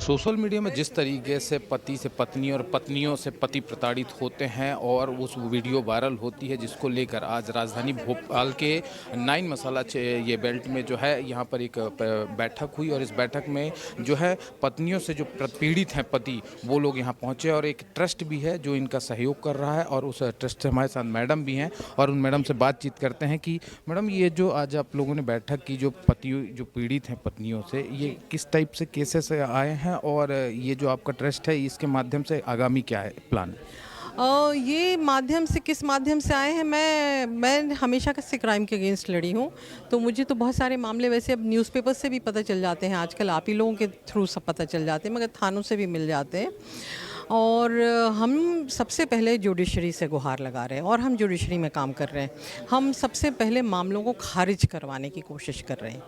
Social media में जिस तरीके से पति से पत्नी और पत्नियों से पति प्रताड़ित होते हैं और उस वीडियो वायरल होती है, जिसको लेकर आज राजधानी भोपाल के नाइन मसाला ये बेल्ट में जो है यहाँ पर एक बैठक हुई और इस बैठक में जो है पत्नियों से जो पीड़ित हैं पति, वो लोग यहाँ पहुँचे और एक ट्रस्ट भी है जो इनका सहयोग कर रहा है और उस ट्रस्ट से हमारे साथ मैडम भी हैं और उन मैडम से बातचीत करते हैं कि मैडम ये जो आज आप लोगों ने बैठक की, जो पति जो पीड़ित हैं पत्नियों से, ये किस टाइप से केसेस आए हैं और ये जो आपका ट्रस्ट है इसके माध्यम से आगामी क्या है प्लान? ये माध्यम से किस माध्यम से आए हैं, मैं हमेशा से क्राइम के अगेंस्ट लड़ी हूँ। तो मुझे तो बहुत सारे मामले वैसे अब न्यूज़पेपर से भी पता चल जाते हैं, आजकल आप ही लोगों के थ्रू सब पता चल जाते हैं, मगर थानों से भी मिल जाते हैं। और हम सबसे पहले जुडिशरी से गुहार लगा रहे हैं और हम जुडिशरी में काम कर रहे हैं। हम सबसे पहले मामलों को खारिज करवाने की कोशिश कर रहे हैं।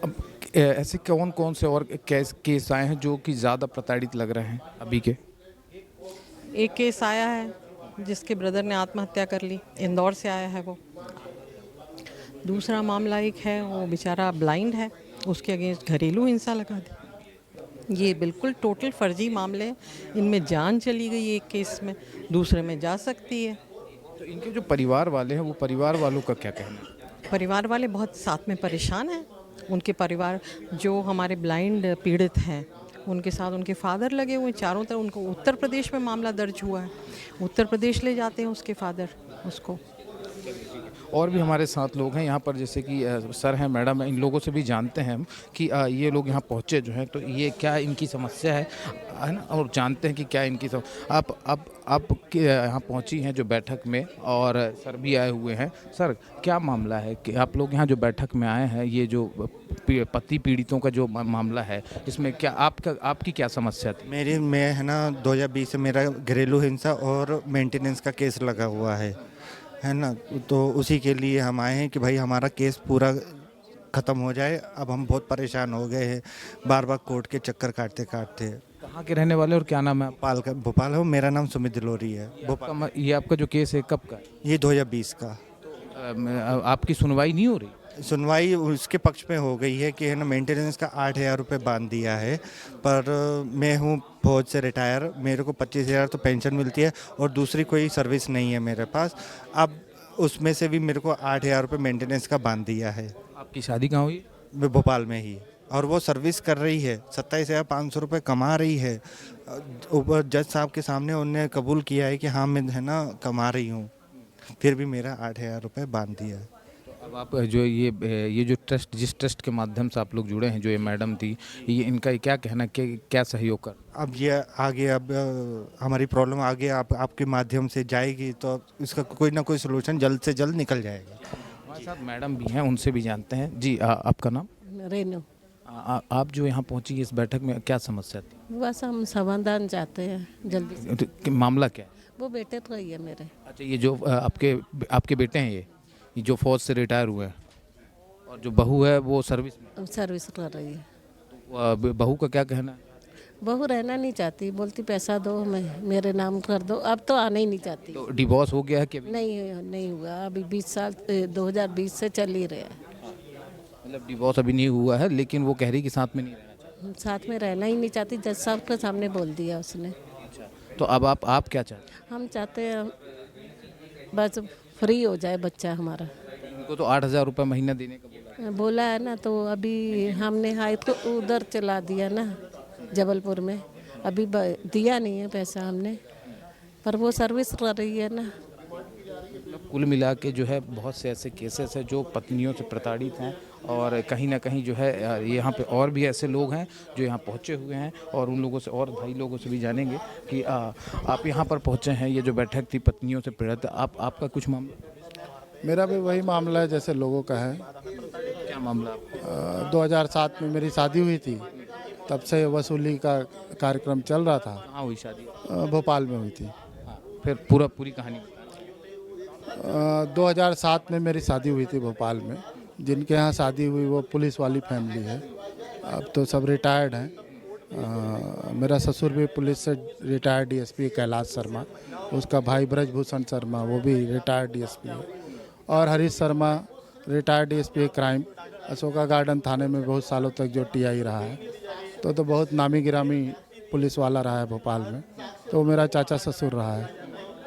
अब ऐसे कौन कौन से और केस आए हैं जो कि ज़्यादा प्रताड़ित लग रहे हैं अभी के? एक केस आया है जिसके ब्रदर ने आत्महत्या कर ली, इंदौर से आया है वो। दूसरा मामला एक है, वो बेचारा ब्लाइंड है, उसके अगेंस्ट घरेलू हिंसा लगा दी। ये बिल्कुल टोटल फर्जी मामले हैं, इनमें जान चली गई एक केस में, दूसरे में जा सकती है। तो इनके जो परिवार वाले हैं, वो परिवार वालों का क्या कहना है? परिवार वाले बहुत साथ में परेशान हैं। उनके परिवार जो हमारे ब्लाइंड पीड़ित हैं, उनके साथ उनके फादर लगे हुए हैं चारों तरफ। उनको उत्तर प्रदेश में मामला दर्ज हुआ है, उत्तर प्रदेश ले जाते हैं उसके फादर उसको। और भी हमारे साथ लोग हैं यहाँ पर, जैसे कि सर हैं, मैडम हैं, इन लोगों से भी जानते हैं हम कि ये लोग यहाँ पहुँचे जो हैं, तो ये क्या इनकी समस्या है ना, और जानते हैं कि क्या इनकी आप यहाँ पहुँची हैं जो बैठक में, और सर भी आए हुए हैं। सर, क्या मामला है कि आप लोग यहाँ जो बैठक में आए हैं, ये जो पति पीड़ितों का जो मामला है, इसमें क्या आपकी क्या समस्या थी? मैं है ना 2020 से मेरा घरेलू हिंसा और मेंटेनेंस का केस लगा हुआ है ना, तो उसी के लिए हम आए हैं कि भाई हमारा केस पूरा ख़त्म हो जाए। अब हम बहुत परेशान हो गए हैं, बार बार कोर्ट के चक्कर काटते काटते। कहाँ के रहने वाले और क्या नाम है? भोपाल हो, मेरा नाम सुमित दिलोरी है। ये आपका जो केस है कब का है? ये 2020 का। आपकी सुनवाई नहीं हो रही? सुनवाई उसके पक्ष में हो गई है कि है ना, मेंटेनेंस का 8,000 रुपये बांध दिया है, पर मैं हूँ फौज से रिटायर, मेरे को 25,000 तो पेंशन मिलती है और दूसरी कोई सर्विस नहीं है मेरे पास। अब उसमें से भी मेरे को 8,000 रुपये मेंटेनेंस का बांध दिया है। आपकी शादी कहाँ हुई? मैं भोपाल में ही, और वो सर्विस कर रही है, 27,500 रुपये कमा रही है। ऊपर जज साहब के सामने उन्होंने कबूल किया है कि हाँ मैं है ना कमा रही हूँ, फिर भी मेरा 8,000 रुपये बांध दिया है। अब आप जो ये जो ट्रस्ट, जिस ट्रस्ट के माध्यम से आप लोग जुड़े हैं, जो ये मैडम थी, ये इनका क्या कहना, क्या सहयोग कर? अब ये आगे, अब हमारी प्रॉब्लम आगे आपके माध्यम से जाएगी तो इसका कोई ना कोई सलूशन जल्द से जल्द निकल जाएगा। हमारे साथ मैडम भी हैं, उनसे भी जानते हैं। जी, आपका नाम? रेनू। आप जो यहाँ पहुँची इस बैठक में, क्या समस्या थी? बस हम समाधान चाहते हैं जल्दी से। मामला क्या है? वो बेटे तो ही है मेरे। अच्छा, ये जो आपके बेटे हैं, ये जो फौज से रिटायर हुए हैं, और जो बहू है वो सर्विस में सर्विस कर रही है। तो बहू का क्या कहना है? बहू रहना नहीं चाहती, बोलती पैसा दो, मैं मेरे नाम कर दो। अब तो आना ही नहीं चाहती। तो डिवोर्स हो गया है कि नहीं हुआ अभी, 20 साल 2020 से चल ही रहा है। मतलब डिवोर्स अभी नहीं हुआ है, लेकिन वो कह रही कि साथ में नहीं रहना चाहती। साथ में रहना ही नहीं चाहती, जज साहब के सामने बोल दिया उसने। अच्छा, तो अब आप क्या चाहते हैं? हम चाहते हैं बस फ्री हो जाए बच्चा हमारा। उनको तो 8,000 रुपये महीना देने का बोला है ना, तो अभी हमने हाई तो उधर चला दिया ना जबलपुर में, अभी दिया नहीं है पैसा हमने, पर वो सर्विस कर रही है ना। कुल मिला के जो है बहुत से ऐसे केसेस हैं जो पत्नियों से प्रताड़ित हैं, और कहीं ना कहीं जो है यहाँ पे और भी ऐसे लोग हैं जो यहाँ पहुँचे हुए हैं, और उन लोगों से और भाई लोगों से भी जानेंगे कि आप यहाँ पर पहुँचे हैं, ये जो बैठक थी पत्नियों से पीड़ित, आपका कुछ मामला? मेरा भी वही मामला है जैसे लोगों का है। क्या मामला? 2007 में मेरी शादी हुई थी, तब से वसूली का कार्यक्रम चल रहा था। कहाँ हुई शादी? भोपाल में हुई थी। हाँ, फिर पूरी कहानी बताएं। 2007 में मेरी शादी हुई थी भोपाल में। जिनके यहाँ शादी हुई वो पुलिस वाली फैमिली है, अब तो सब रिटायर्ड हैं। मेरा ससुर भी पुलिस से रिटायर्ड डीएसपी कैलाश शर्मा, उसका भाई ब्रजभूषण शर्मा वो भी रिटायर्ड डीएसपी है, और Harish Sharma retired DSP crime, Ashoka Garden थाने में बहुत सालों तक जो टीआई रहा है। तो बहुत नामी गिरामी पुलिस वाला रहा है भोपाल में, तो मेरा चाचा ससुर रहा है।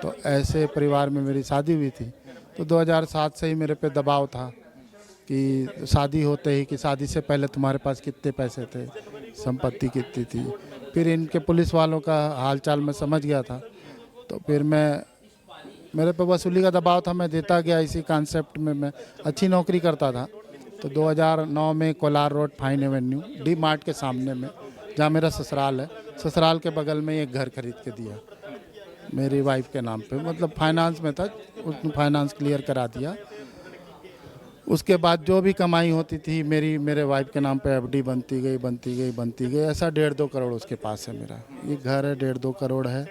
तो ऐसे परिवार में मेरी शादी हुई थी। तो 2007 से ही मेरे पे दबाव था कि शादी होते ही कि शादी से पहले तुम्हारे पास कितने पैसे थे, संपत्ति कितनी थी। फिर इनके पुलिस वालों का हालचाल मैं समझ गया था, तो फिर मेरे पे वसूली का दबाव था, मैं देता गया। इसी कॉन्सेप्ट में मैं अच्छी नौकरी करता था। तो 2009 में Kolar road fine Avenue D mart के सामने में, जहाँ मेरा ससुराल है, ससुराल के बगल में एक घर खरीद के दिया मेरी वाइफ के नाम पे। मतलब फाइनेंस में था, उसने फाइनेंस क्लियर करा दिया। उसके बाद जो भी कमाई होती थी मेरे वाइफ के नाम पे एफडी बनती गई। ऐसा 1.5-2 करोड़ उसके पास है। मेरा ये घर है, 1.5-2 करोड़ है।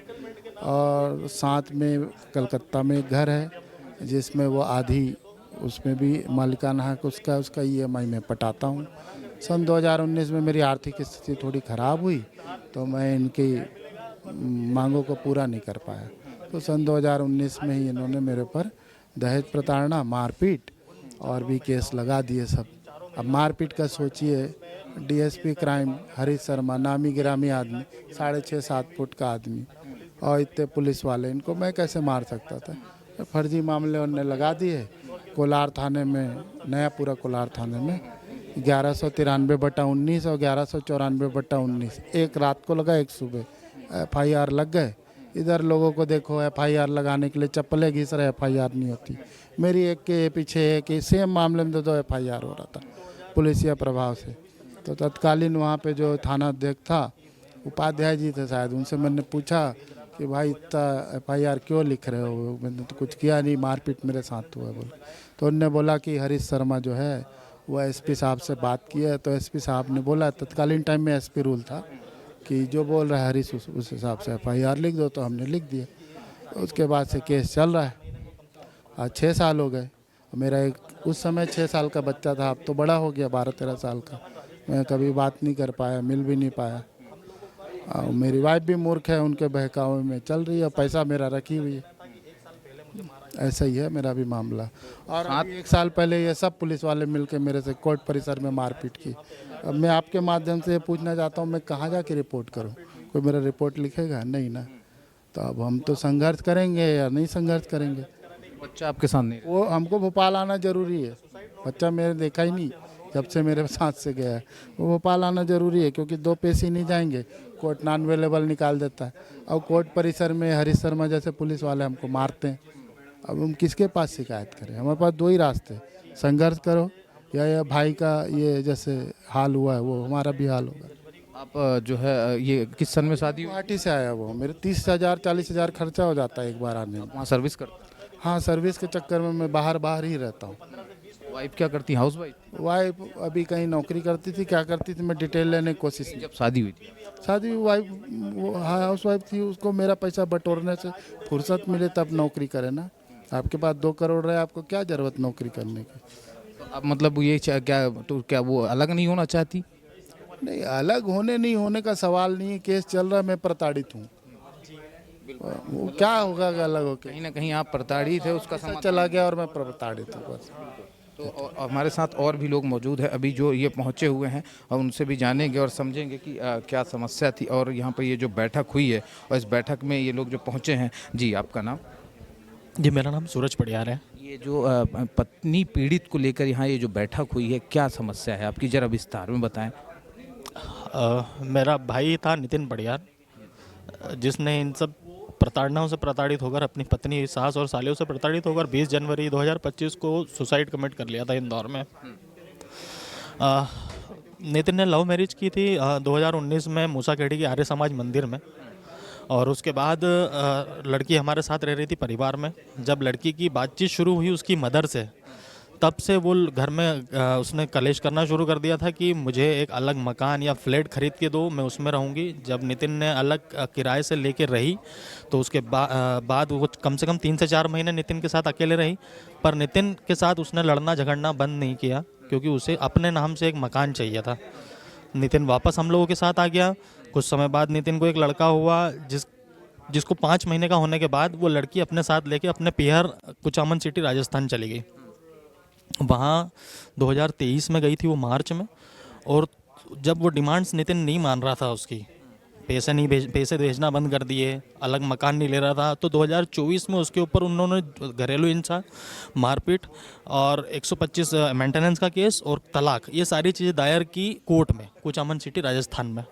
और साथ में कलकत्ता में एक घर है जिसमें वो आधी, उसमें भी मालिकाना हक उसका EMI में पटाता हूँ। सन 2019 में मेरी आर्थिक स्थिति थोड़ी ख़राब हुई, तो मैं इनकी मांगों को पूरा नहीं कर पाया। तो सन 2019 में ही इन्होंने मेरे पर दहेज प्रताड़ना, मारपीट और भी केस लगा दिए सब। अब मारपीट का सोचिए, DSP क्राइम हरीश शर्मा, नामी गिरामी आदमी, 6.5-7 फुट का आदमी, और इतने पुलिस वाले, इनको मैं कैसे मार सकता था। फर्जी मामले उन्होंने लगा दिए। कोलार थाने में, नयापुरा कोलार थाने में 1193/19 और 1194/19, एक रात को लगा, एक सुबह FIR लग गए। इधर लोगों को देखो FIR लगाने के लिए चप्पलें घिस रहे, FIR नहीं होती। मेरी एक के पीछे एक, सेम मामले में तो FIR हो रहा था पुलिसिया प्रभाव से। तो तत्कालीन वहाँ पे जो थाना अध्यक्ष था, उपाध्याय जी थे शायद, उनसे मैंने पूछा कि भाई इतना FIR क्यों लिख रहे हो, मैंने तो कुछ किया नहीं, मारपीट मेरे साथ हुआ बोले। तो उनने बोला कि हरीश शर्मा जो है वो SP साहब से बात की है। तो SP साहब ने बोला, तत्कालीन टाइम में SP रूल था कि जो बोल रहा है हरीश उस हिसाब से FIR लिख दो। तो हमने लिख दिया। तो उसके बाद से केस चल रहा है। आज 6 साल हो गए। मेरा एक उस समय 6 साल का बच्चा था, अब तो बड़ा हो गया, 12-13 साल का। मैं कभी बात नहीं कर पाया, मिल भी नहीं पाया। और मेरी वाइफ भी मूर्ख है, उनके बहकावे में चल रही है, पैसा मेरा रखी हुई है। ऐसा ही है मेरा भी मामला। और अभी 1 साल पहले ये सब पुलिस वाले मिलके मेरे से कोर्ट परिसर में मारपीट की। अब मैं आपके माध्यम से ये पूछना चाहता हूँ, मैं कहाँ जाके रिपोर्ट करूँ? कोई मेरा रिपोर्ट लिखेगा? नहीं ना। तो अब हम तो संघर्ष करेंगे या नहीं संघर्ष करेंगे? बच्चा आपके सामने? वो हमको भोपाल आना ज़रूरी है। बच्चा मेरे देखा ही नहीं जब से मेरे साथ से गया है। वो भोपाल आना ज़रूरी है, क्योंकि 2 पैसे नहीं जाएंगे, कोर्ट नॉन अवेलेबल निकाल देता है। और कोर्ट परिसर में हरीश शर्मा जैसे पुलिस वाले हमको मारते हैं। अब हम किसके पास शिकायत करें? हमारे पास 2 ही रास्ते, संघर्ष करो या भाई का ये जैसे हाल हुआ है वो हमारा भी हाल होगा। आप जो है ये किस सन में शादी हुई? गुवाहाटी से आया वो, मेरे 30,000-40,000 खर्चा हो जाता है एक बार आने में। वहाँ सर्विस करते? हाँ, सर्विस के चक्कर में मैं बाहर ही रहता हूँ। वाइफ क्या करती, हाउस वाइफ? वाइफ अभी कहीं नौकरी करती थी, क्या करती थी मैं डिटेल लेने की कोशिश नहीं। जब शादी हुई थी? शादी वाइफ वो हाउस वाइफ थी, उसको मेरा पैसा बटोरने से फुर्सत मिले तब नौकरी करे ना। आपके पास 2 करोड़ रहे, आपको क्या ज़रूरत नौकरी करने की? तो अब मतलब ये क्या वो अलग नहीं होना चाहती? नहीं, अलग होने नहीं होने का सवाल नहीं है। केस चल रहा है, मैं प्रताड़ित हूँ। वो क्या होगा अगर अलग होके? कहीं ना कहीं आप प्रताड़ित है, उसका पैसा चला गया और मैं प्रताड़ित हूँ बस। तो हमारे साथ और भी लोग मौजूद हैं अभी जो ये पहुंचे हुए हैं, और उनसे भी जानेंगे और समझेंगे कि क्या समस्या थी और यहाँ पर ये जो बैठक हुई है और इस बैठक में ये लोग जो पहुंचे हैं। जी, आपका नाम? जी, मेरा नाम सूरज पडियार है। ये जो पत्नी पीड़ित को लेकर यहाँ ये जो बैठक हुई है, क्या समस्या है आपकी, जरा विस्तार में बताएं। मेरा भाई था नितिन पडियार, जिसने इन सब प्रताड़नाओं से प्रताड़ित होकर अपनी पत्नी, सास और सालियों से प्रताड़ित होकर 20 जनवरी 2025 को सुसाइड कमिट कर लिया था इंदौर में। नितिन ने लव मैरिज की थी 2019 में मूसाखेड़ी के आर्य समाज मंदिर में, और उसके बाद लड़की हमारे साथ रह रही थी परिवार में। जब लड़की की बातचीत शुरू हुई उसकी मदर से, तब से वो घर में उसने कलेश करना शुरू कर दिया था कि मुझे एक अलग मकान या फ्लैट खरीद के दो, मैं उसमें रहूँगी। जब नितिन ने अलग किराए से लेके रही तो उसके बाद वो कम से कम 3 से 4 महीने नितिन के साथ अकेले रही, पर नितिन के साथ उसने लड़ना झगड़ना बंद नहीं किया, क्योंकि उसे अपने नाम से एक मकान चाहिए था। नितिन वापस हम लोगों के साथ आ गया। कुछ समय बाद नितिन को एक लड़का हुआ, जिसको 5 महीने का होने के बाद वो लड़की अपने साथ लेके अपने पिहर कुचामन सिटी राजस्थान चली गई। वहाँ 2023 में गई थी वो मार्च में, और जब वो डिमांड्स नितिन नहीं मान रहा था उसकी, पैसे भेजना बंद कर दिए, अलग मकान नहीं ले रहा था, तो 2024 में उसके ऊपर उन्होंने घरेलू हिंसा, मारपीट और 125 मेंटेनेंस का केस और तलाक, ये सारी चीज़ें दायर की कोर्ट में, कुचामन सिटी राजस्थान में।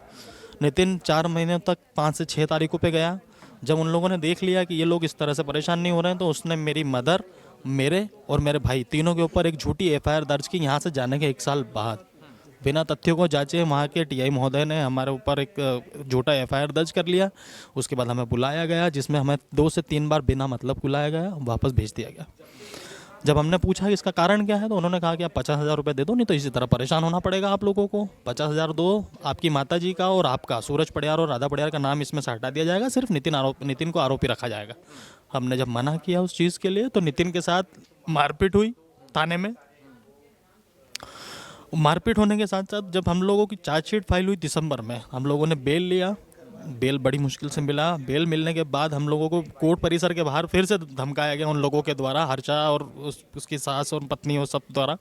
नितिन 4 महीने तक 5 से 6 तारीखों पे गया। जब उन लोगों ने देख लिया कि ये लोग इस तरह से परेशान नहीं हो रहे हैं, तो उसने मेरी मदर, मेरे और मेरे भाई तीनों के ऊपर एक झूठी एफआईआर दर्ज की यहाँ से जाने के 1 साल बाद। बिना तथ्यों को जांचे वहाँ के टीआई महोदय ने हमारे ऊपर एक झूठा एफआईआर दर्ज कर लिया। उसके बाद हमें बुलाया गया, जिसमें हमें 2 से 3 बार बिना मतलब बुलाया गया, वापस भेज दिया गया। जब हमने पूछा कि इसका कारण क्या है, तो उन्होंने कहा कि आप 50,000 रुपये दे दो, नहीं तो इसी तरह परेशान होना पड़ेगा आप लोगों को। 50,000 दो, आपकी माता जी का और आपका, सूरज पडियार और राधा पडियार का नाम इसमें से हटा दिया जाएगा, सिर्फ नितिन को आरोपी रखा जाएगा। हमने जब मना किया उस चीज़ के लिए, तो नितिन के साथ मारपीट हुई थाने में। मारपीट होने के साथ साथ जब हम लोगों की चार्जशीट फाइल हुई दिसंबर में, हम लोगों ने बेल लिया। बेल बड़ी मुश्किल से मिला। बेल मिलने के बाद हम लोगों को कोर्ट परिसर के बाहर फिर से धमकाया गया उन लोगों के द्वारा, हर्षा और उसकी सास और पत्नी और सब द्वारा।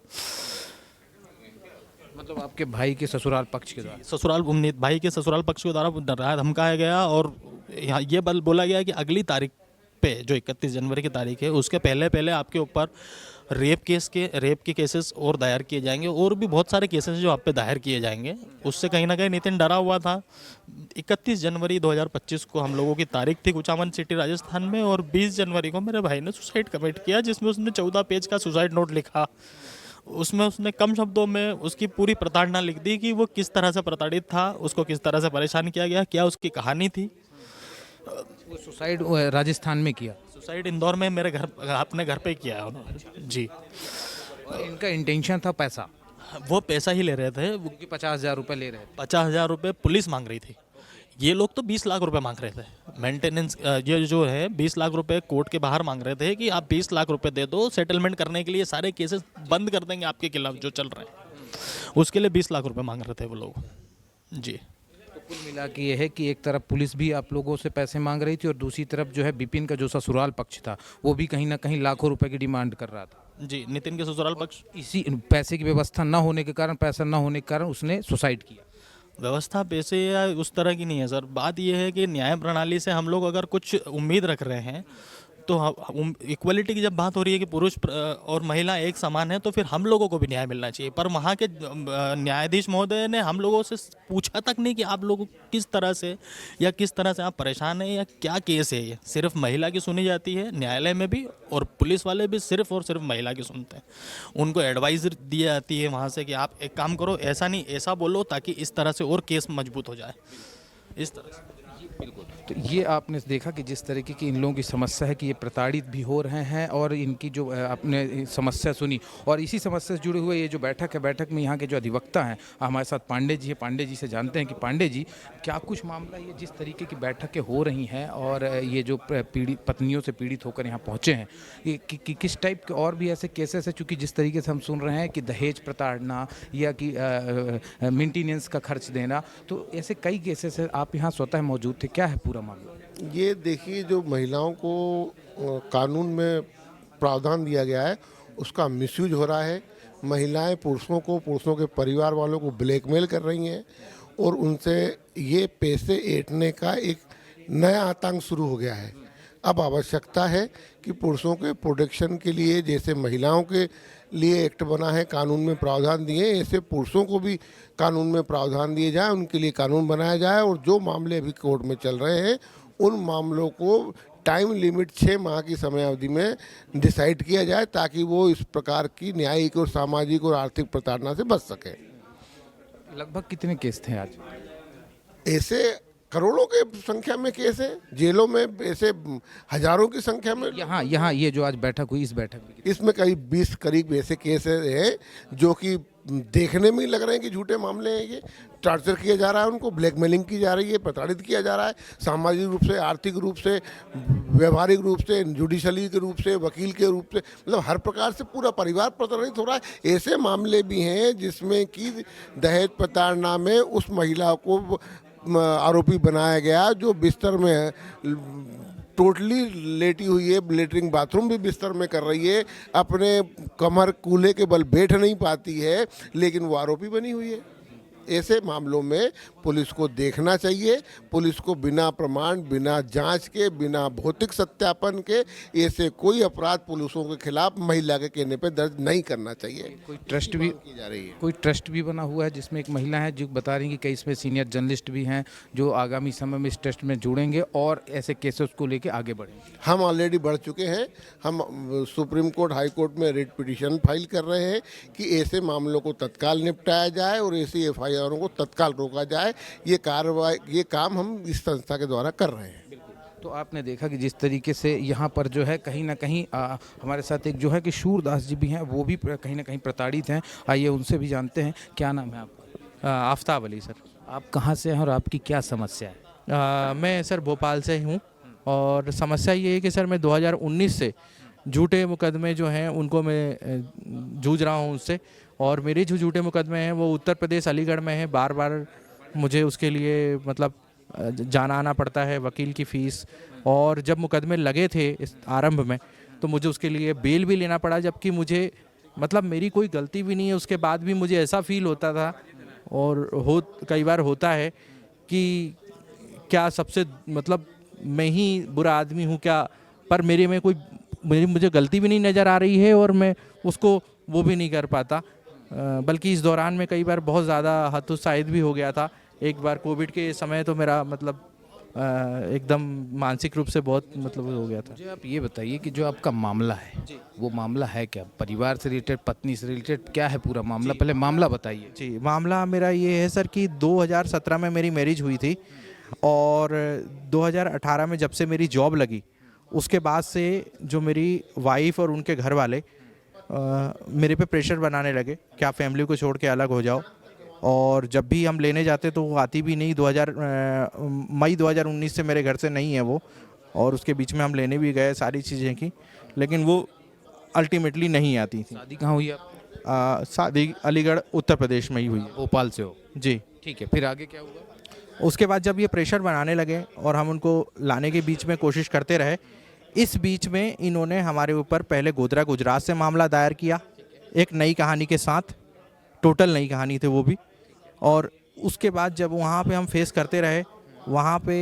मतलब आपके भाई के ससुराल पक्ष के द्वारा? भाई के ससुराल पक्ष के द्वारा डराया धमकाया गया, और यहाँ ये बोला गया कि अगली तारीख पे, जो 31 जनवरी की तारीख है, उसके पहले आपके ऊपर रेप के केसेस और दायर किए जाएंगे, और भी बहुत सारे केसेस जो आप पे दायर किए जाएंगे। उससे कहीं ना कहीं नितिन डरा हुआ था। 31 जनवरी 2025 को हम लोगों की तारीख थी कुचामन सिटी राजस्थान में, और 20 जनवरी को मेरे भाई ने सुसाइड कमिट किया, जिसमें उसने 14 पेज का सुसाइड नोट लिखा। उसमें उसने कम शब्दों में उसकी पूरी प्रताड़ना लिख दी कि वो किस तरह से प्रताड़ित था, उसको किस तरह से परेशान किया गया, क्या उसकी कहानी थी। वो सुसाइड राजस्थान में किया? सुसाइड इंदौर में मेरे घर, अपने घर पे किया है उन्होंने जी। और इनका इंटेंशन था पैसा? वो पैसा ही ले रहे थे, वो कि 50,000 रुपये ले रहे थे। 50,000 रुपये पुलिस मांग रही थी। ये लोग तो 20 लाख रुपए मांग रहे थे। मेंटेनेंस ये जो है 20 लाख रुपए कोर्ट के बाहर मांग रहे थे कि आप 20 लाख रुपए दे दो, सेटलमेंट करने के लिए सारे केसेस बंद कर देंगे आपके खिलाफ जो चल रहे हैं। उसके लिए 20 लाख रुपए मांग रहे थे वो लोग जी। तो कुल मिला के ये है कि एक तरफ पुलिस भी आप लोगों से पैसे मांग रही थी, और दूसरी तरफ जो है विपिन का जो ससुराल पक्ष था वो भी कहीं ना कहीं लाखों रुपए की डिमांड कर रहा था। जी, नितिन के ससुराल पक्ष इसी पैसे की व्यवस्था न होने के कारण, पैसा न होने के कारण उसने सुसाइड किया। व्यवस्था पैसे या उस तरह की नहीं है सर। बात यह है कि न्याय प्रणाली से हम लोग अगर कुछ उम्मीद रख रहे हैं, तो इक्वलिटी की जब बात हो रही है कि पुरुष और महिला एक समान है, तो फिर हम लोगों को भी न्याय मिलना चाहिए। पर वहाँ के न्यायाधीश महोदय ने हम लोगों से पूछा तक नहीं कि आप लोग किस तरह से या किस तरह से आप परेशान हैं या क्या केस है। ये सिर्फ महिला की सुनी जाती है न्यायालय में भी, और पुलिस वाले भी सिर्फ और सिर्फ महिला की सुनते हैं। उनको एडवाइस दी जाती है वहाँ से कि आप एक काम करो, ऐसा नहीं ऐसा बोलो, ताकि इस तरह से और केस मजबूत हो जाए, इस तरह से। बिल्कुल। तो ये आपने देखा कि जिस तरीके की इन लोगों की समस्या है कि ये प्रताड़ित भी हो रहे हैं, और इनकी जो आपने समस्या सुनी, और इसी समस्या से जुड़े हुए ये जो बैठक है, बैठक में यहाँ के जो अधिवक्ता हैं हमारे साथ पांडे जी है। पांडे जी से जानते हैं कि पांडे जी क्या कुछ मामला, ये जिस तरीके की बैठकें हो रही हैं और ये जो पीड़ित पत्नियों से पीड़ित होकर यहाँ पहुँचे हैं, ये किस टाइप के और भी ऐसे केसेस है? चूँकि जिस तरीके से हम सुन रहे हैं कि दहेज प्रताड़ना या कि मेंटेनेंस का खर्च देना, तो ऐसे कई केसेस है। आप यहाँ स्वतः मौजूद थे, क्या है पूरा मामला? ये देखिए, जो महिलाओं को कानून में प्रावधान दिया गया है उसका मिसयूज हो रहा है। महिलाएं पुरुषों के परिवार वालों को ब्लैकमेल कर रही हैं, और उनसे ये पैसे ऐंठने का एक नया आतंक शुरू हो गया है। अब आवश्यकता है कि पुरुषों के प्रोटेक्शन के लिए, जैसे महिलाओं के लिए एक्ट बना है, कानून में प्रावधान दिए, ऐसे पुरुषों को भी कानून में प्रावधान दिए जाए, उनके लिए कानून बनाया जाए। और जो मामले अभी कोर्ट में चल रहे हैं उन मामलों को टाइम लिमिट 6 माह की समय अवधि में डिसाइड किया जाए, ताकि वो इस प्रकार की न्यायिक और सामाजिक और आर्थिक प्रताड़ना से बच सके। लगभग कितने केस थे आज? ऐसे करोड़ों के संख्या में केस है, जेलों में ऐसे हजारों की संख्या में। यहाँ ये जो आज बैठक हुई, इस बैठक में इसमें करीब ऐसे केस हैं जो कि देखने में ही लग रहे हैं कि झूठे मामले हैं। ये टॉर्चर किया जा रहा है, उनको ब्लैकमेलिंग की जा रही है, प्रताड़ित किया जा रहा है, सामाजिक रूप से, आर्थिक रूप से, व्यवहारिक रूप से, जुडिशली के रूप से, वकील के रूप से, मतलब हर प्रकार से पूरा परिवार प्रताड़ित हो रहा है। ऐसे मामले भी हैं जिसमें कि दहेज प्रताड़ना में उस महिला को आरोपी बनाया गया जो बिस्तर में टोटली लेटी हुई है, लेटरिंग बाथरूम भी बिस्तर में कर रही है, अपने कमर कूल्हे के बल बैठ नहीं पाती है, लेकिन वो आरोपी बनी हुई है। ऐसे मामलों में पुलिस को देखना चाहिए। पुलिस को बिना प्रमाण, बिना जांच के, बिना भौतिक सत्यापन के ऐसे कोई अपराध पुलिसों के खिलाफ महिला के कहने पे दर्ज नहीं करना चाहिए। कोई ट्रस्ट भी की जा रही है। कोई ट्रस्ट भी बना हुआ है जिसमें एक महिला है जो बता रही हैं कि कई इसमें सीनियर जर्नलिस्ट भी हैं जो आगामी समय में इस ट्रस्ट में जुड़ेंगे और ऐसे केसेस को लेकर आगे बढ़ेंगे। हम ऑलरेडी बढ़ चुके हैं। हम सुप्रीम कोर्ट, हाई कोर्ट में रिट पिटीशन फाइल कर रहे हैं कि ऐसे मामलों को तत्काल निपटाया जाए और ऐसी एफआईआरों को तत्काल रोका जाए। ये काम हम इस संस्था के द्वारा कर रहे हैं। तो आपने देखा कि जिस तरीके से यहाँ पर जो है कहीं ना कहीं हमारे साथ एक जो है कि शूरदास जी भी हैं, वो भी कहीं ना कहीं प्रताड़ित हैं। आइए उनसे भी जानते हैं। क्या नाम है आपका? आफ्ताब अली सर। आप कहाँ से हैं और आपकी क्या समस्या है? मैं सर भोपाल से हूँ और समस्या ये है कि सर मैं 2019 से झूठे मुकदमे जो हैं उनको मैं जूझ रहा हूँ उससे, और मेरे जो झूठे मुकदमे हैं वो उत्तर प्रदेश अलीगढ़ में है। बार बार मुझे उसके लिए मतलब जाना आना पड़ता है, वकील की फ़ीस, और जब मुकदमे लगे थे इस आरंभ में तो मुझे उसके लिए बेल भी लेना पड़ा, जबकि मुझे मतलब मेरी कोई गलती भी नहीं है। उसके बाद भी मुझे ऐसा फील होता था और कई बार होता है कि क्या सबसे मतलब मैं ही बुरा आदमी हूँ क्या, पर मेरे में मुझे गलती भी नहीं नज़र आ रही है और मैं उसको वो भी नहीं कर पाता। बल्कि इस दौरान में कई बार बहुत ज़्यादा हतोत्साहित भी हो गया था। एक बार कोविड के समय तो मेरा मतलब एकदम मानसिक रूप से बहुत मतलब हो गया था। मुझे आप ये बताइए कि जो आपका मामला है वो मामला है क्या? परिवार से रिलेटेड, पत्नी से रिलेटेड, क्या है पूरा मामला? पहले मामला बताइए। जी, मामला मेरा ये है सर कि 2017 में मेरी मैरिज हुई थी और 2018 में जब से मेरी जॉब लगी उसके बाद से जो मेरी वाइफ और उनके घर वाले मेरे पे प्रेशर बनाने लगे कि आप फैमिली को छोड़ के अलग हो जाओ, और जब भी हम लेने जाते तो वो आती भी नहीं। मई 2019 से मेरे घर से नहीं है वो, और उसके बीच में हम लेने भी गए सारी चीज़ें की, लेकिन वो अल्टीमेटली नहीं आती थी। शादी कहाँ हुई आप? शादी अलीगढ़ उत्तर प्रदेश में ही हुई है। भोपाल से हो? जी। ठीक है, फिर आगे क्या हुआ? उसके बाद जब ये प्रेशर बनाने लगे और हम उनको लाने के बीच में कोशिश करते रहे, इस बीच में इन्होंने हमारे ऊपर पहले गोधरा गुजरात से मामला दायर किया एक नई कहानी के साथ, टोटल नई कहानी थी वो भी। और उसके बाद जब वहाँ पे हम फेस करते रहे, वहाँ पे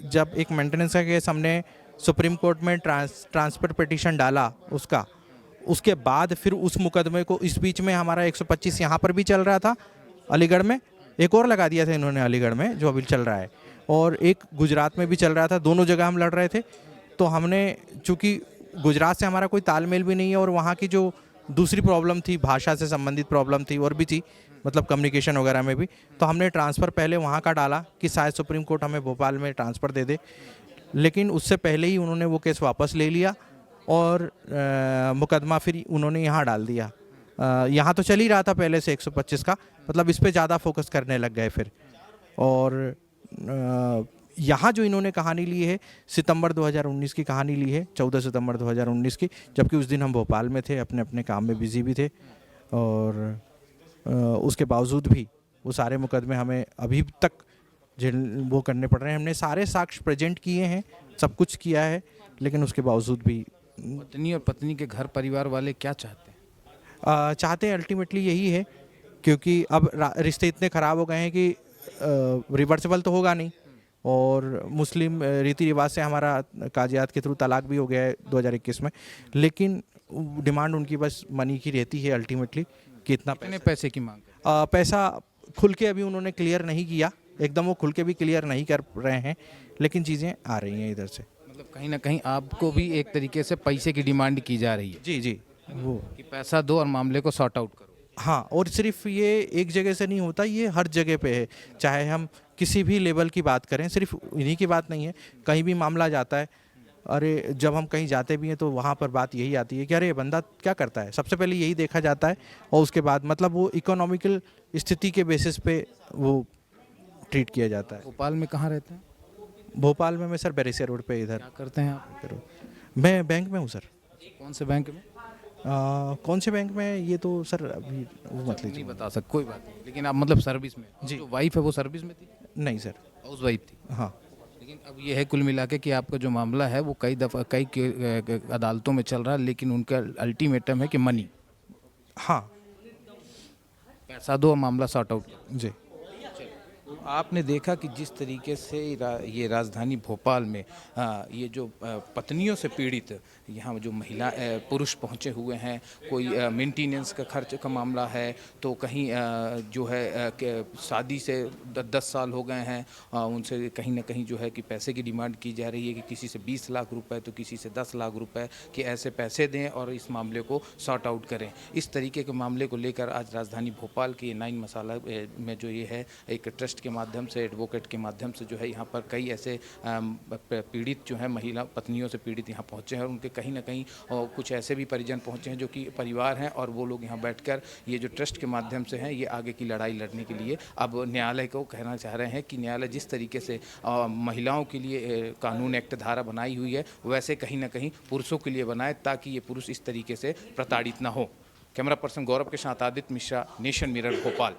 जब एक मेंटेनेंस का केस हमने सुप्रीम कोर्ट में ट्रांसफर पिटीशन डाला उसके बाद फिर उस मुकदमे को, इस बीच में हमारा 125 यहाँ पर भी चल रहा था अलीगढ़ में, एक और लगा दिया था इन्होंने अलीगढ़ में जो अभी चल रहा है, और एक गुजरात में भी चल रहा था। दोनों जगह हम लड़ रहे थे। तो हमने, चूँकि गुजरात से हमारा कोई तालमेल भी नहीं है और वहाँ की जो दूसरी प्रॉब्लम थी, भाषा से संबंधित प्रॉब्लम थी और भी थी, मतलब कम्युनिकेशन वगैरह में भी, तो हमने ट्रांसफ़र पहले वहाँ का डाला कि शायद सुप्रीम कोर्ट हमें भोपाल में ट्रांसफ़र दे दे, लेकिन उससे पहले ही उन्होंने वो केस वापस ले लिया और मुकदमा फिर उन्होंने यहाँ डाल दिया। यहाँ तो चल ही रहा था पहले से 125 का, मतलब इस पे ज़्यादा फोकस करने लग गए फिर। और यहाँ जो इन्होंने कहानी ली है सितंबर 2019 की कहानी ली है, 14 सितंबर 2019 की, जबकि उस दिन हम भोपाल में थे, अपने अपने काम में बिजी भी थे, और उसके बावजूद भी वो सारे मुकदमे हमें अभी तक वो करने पड़ रहे हैं। हमने सारे साक्ष्य प्रेजेंट किए हैं, सब कुछ किया है, लेकिन उसके बावजूद भी। पत्नी और पत्नी के घर परिवार वाले क्या चाहते हैं? चाहते हैं अल्टीमेटली यही है, क्योंकि अब रिश्ते इतने ख़राब हो गए हैं कि रिवर्सिबल तो होगा नहीं, और मुस्लिम रीति रिवाज से हमारा काजियात के थ्रू तलाक भी हो गया है 2021 में, लेकिन डिमांड उनकी बस मनी की रहती है अल्टीमेटली कि इतना पैसे की मांग? पैसा खुल के अभी उन्होंने क्लियर नहीं किया, एकदम वो खुल के भी क्लियर नहीं कर रहे हैं, लेकिन चीज़ें आ रही हैं इधर से। मतलब कहीं ना कहीं आपको भी एक तरीके से पैसे की डिमांड की जा रही है? जी जी, वो कि पैसा दो और मामले को सॉर्ट आउट करो। हाँ, और सिर्फ ये एक जगह से नहीं होता, ये हर जगह पे है। चाहे हम किसी भी लेवल की बात करें, सिर्फ इन्हीं की बात नहीं है, कहीं भी मामला जाता है, अरे जब हम कहीं जाते भी हैं तो वहाँ पर बात यही आती है कि अरे बंदा क्या करता है, सबसे पहले यही देखा जाता है, और उसके बाद मतलब वो इकोनॉमिकल स्थिति के बेसिस पे वो ट्रीट किया जाता है। भोपाल में कहाँ रहते हैं? भोपाल में मैं सर बैरिसिया रोड पे इधर। क्या करते हैं आप? मैं बैंक में हूँ सर। कौन से बैंक में? कौन से बैंक में, ये तो सर अभी वो मत लीजिए। नहीं बता सकते, कोई बात नहीं, लेकिन आप मतलब सर्विस में? जी। जो वाइफ है वो सर्विस में थी? नहीं सर, हाउस वाइफ थी। हाँ। लेकिन अब ये है कुल मिला के कि आपका जो मामला है वो कई अदालतों में चल रहा है, लेकिन उनका अल्टीमेटम है कि मनी, हाँ, पैसा दो और मामला सॉर्ट आउट करो। जी। आपने देखा कि जिस तरीके से ये राजधानी भोपाल में ये जो पत्नियों से पीड़ित यहाँ जो महिला पुरुष पहुँचे हुए हैं, कोई मेंटेनेंस का खर्च का मामला है, तो कहीं जो है शादी से 10 साल हो गए हैं, उनसे कहीं ना कहीं जो है कि पैसे की डिमांड की जा रही है कि किसी से 20 लाख रुपए तो किसी से 10 लाख रुपए कि ऐसे पैसे दें और इस मामले को सॉर्ट आउट करें। इस तरीके के मामले को लेकर आज राजधानी भोपाल के 9 मसाला में जो ये है एक ट्रस्ट के माध्यम से, एडवोकेट के माध्यम से जो है यहाँ पर कई ऐसे पीड़ित जो है महिला पत्नियों से पीड़ित यहाँ पहुँचे हैं और उनके कहीं ना कहीं कुछ ऐसे भी परिजन पहुँचे हैं जो कि परिवार हैं और वो लोग यहाँ बैठकर ये जो ट्रस्ट के माध्यम से हैं ये आगे की लड़ाई लड़ने के लिए अब न्यायालय को कहना चाह रहे हैं कि न्यायालय जिस तरीके से महिलाओं के लिए कानून एक्ट धारा बनाई हुई है वैसे कहीं ना कहीं पुरुषों के लिए बनाए ताकि ये पुरुष इस तरीके से प्रताड़ित ना हो। कैमरा पर्सन गौरव के साथ आदित्य मिश्रा, नेशन मिरर, भोपाल।